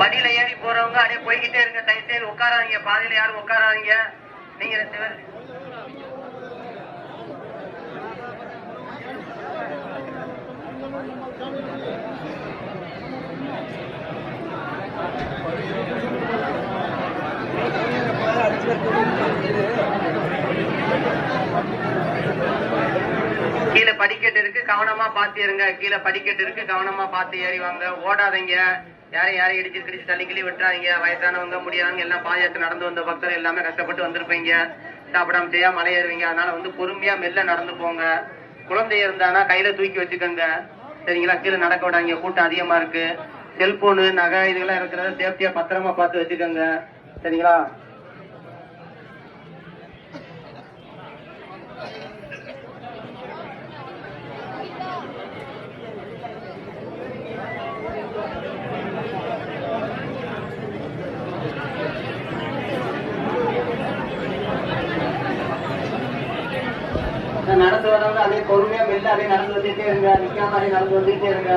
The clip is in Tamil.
படியில ஏறி போறவங்க அப்படியே போய்கிட்டே இருங்க. தயவுசெய்து உட்காராதீங்க, பாதையில யாரும் உட்காராதீங்க. நீங்க 2 பேர் கீழே படிக்கட்டு இருக்கு, கவனமா பாத்து ஏறுங்க. கீழே படிக்கட்டு இருக்கு, கவனமா பாத்து ஏறி வாங்க. ஓடாதீங்க, யாரையும் இடிச்சு தள்ளிக்கிளி விட்டுறாதீங்க. வயசானவங்க முடியாதவங்க எல்லாம் பாதையாத்து நடந்து வந்த பக்தர் எல்லாமே கஷ்டப்பட்டு வந்திருப்பீங்க. சாப்பிடாம செய்யா மலை ஏறுவீங்க. அதனால பொறுமையா மெல்ல நடந்து போங்க. குழந்தை இருந்தானா கையில தூக்கி வச்சுக்கோங்க. சரிங்களா? கீழே நடக்க விடாதீங்க, கூட்டம் அதிகமா இருக்கு. செல்போனு நகை இதெல்லாம் இருக்கிறத சேஃப்டியா பத்திரமா பார்த்து வச்சுக்கோங்க. சரிங்களா? நடந்து வரவங்க அதே பொறுமையா மெல்ல அதே நடந்து வந்துட்டே இருங்க. நிக்காம அதே நடந்து வந்துட்டே இருங்க.